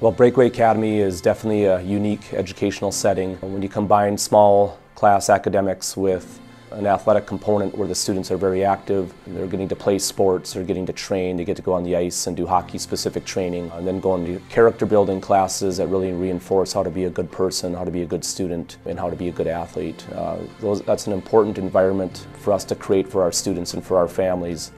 Well, Breakaway Academy is definitely a unique educational setting. When you combine small class academics with an athletic component where the students are very active, they're getting to play sports, they're getting to train, they get to go on the ice and do hockey-specific training, and then go into character building classes that really reinforce how to be a good person, how to be a good student, and how to be a good athlete. That's an important environment for us to create for our students and for our families.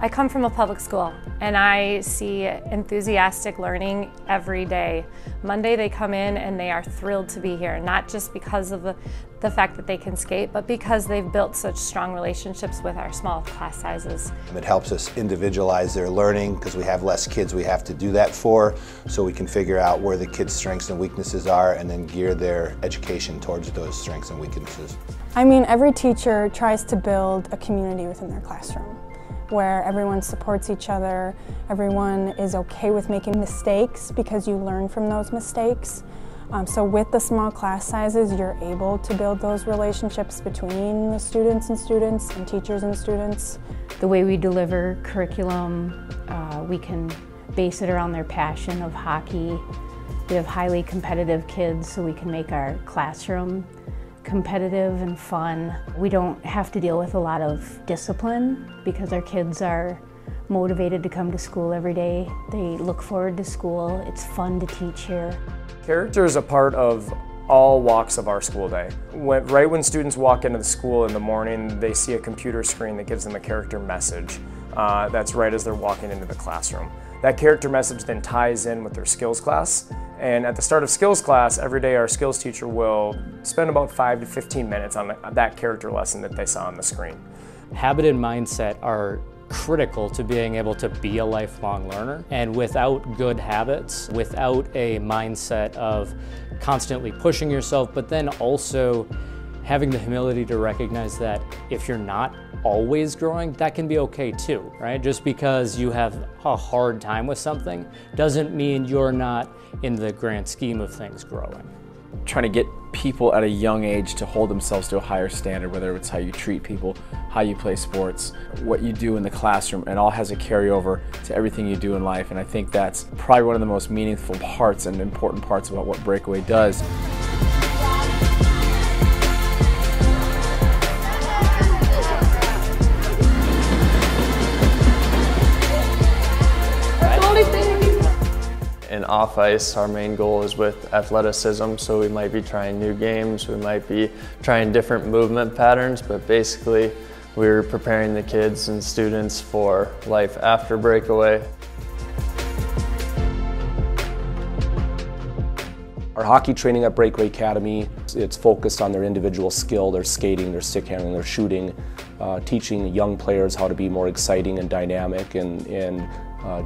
I come from a public school and I see enthusiastic learning every day. Monday they come in and they are thrilled to be here, not just because of the fact that they can skate, but because they've built such strong relationships with our small class sizes. It helps us individualize their learning because we have less kids we have to do that for, so we can figure out where the kids' strengths and weaknesses are and then gear their education towards those strengths and weaknesses. I mean, every teacher tries to build a community within their classroom, where everyone supports each other, everyone is okay with making mistakes because you learn from those mistakes. So with the small class sizes, you're able to build those relationships between the students and teachers and students. The way we deliver curriculum, we can base it around their passion of hockey. We have highly competitive kids, so we can make our classroom competitive and fun. We don't have to deal with a lot of discipline because our kids are motivated to come to school every day. They look forward to school. It's fun to teach here. Character is a part of all walks of our school day. Right when students walk into the school in the morning, they see a computer screen that gives them a character message. That's right as they're walking into the classroom. That character message then ties in with their skills class. And at the start of skills class, every day our skills teacher will spend about 5 to 15 minutes on that character lesson that they saw on the screen. Habit and mindset are critical to being able to be a lifelong learner. And without good habits, without a mindset of constantly pushing yourself, but then also having the humility to recognize that if you're not always growing, that can be okay too, right? Just because you have a hard time with something doesn't mean you're not, in the grand scheme of things, growing. Trying to get people at a young age to hold themselves to a higher standard, whether it's how you treat people, how you play sports, what you do in the classroom, it all has a carryover to everything you do in life. And I think that's probably one of the most meaningful parts and important parts about what Breakaway does. And off ice, our main goal is with athleticism, so we might be trying new games, we might be trying different movement patterns, but basically we're preparing the kids and students for life after Breakaway. Our hockey training at Breakaway Academy, it's focused on their individual skill, their skating, their stick handling, their shooting, teaching young players how to be more exciting and dynamic and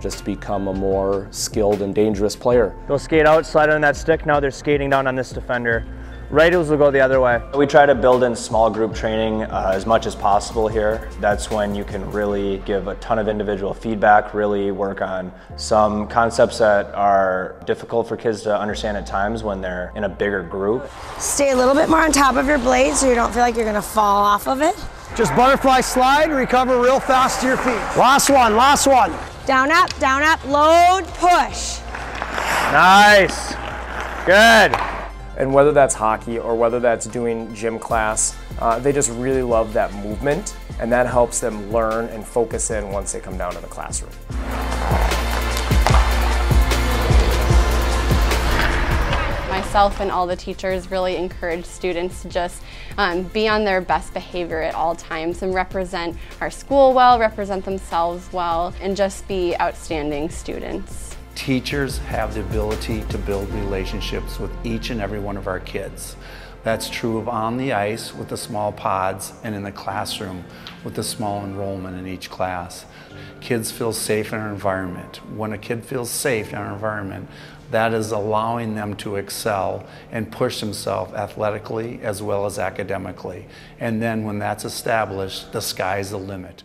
just to become a more skilled and dangerous player. They'll skate out, slide on that stick, now they're skating down on this defender. Righties will go the other way. We try to build in small group training as much as possible here. That's when you can really give a ton of individual feedback, really work on some concepts that are difficult for kids to understand at times when they're in a bigger group. Stay a little bit more on top of your blade so you don't feel like you're gonna fall off of it. Just butterfly slide, recover real fast to your feet. Last one, last one. Down, up, load, push. Nice, good. And whether that's hockey or whether that's doing gym class, they just really love that movement, and that helps them learn and focus in once they come down to the classroom. Myself and all the teachers really encourage students to just be on their best behavior at all times and represent our school well, represent themselves well, and just be outstanding students. Teachers have the ability to build relationships with each and every one of our kids. That's true of on the ice with the small pods and in the classroom with the small enrollment in each class. Kids feel safe in our environment. When a kid feels safe in our environment, that is allowing them to excel and push themselves athletically as well as academically. And then when that's established, the sky's the limit.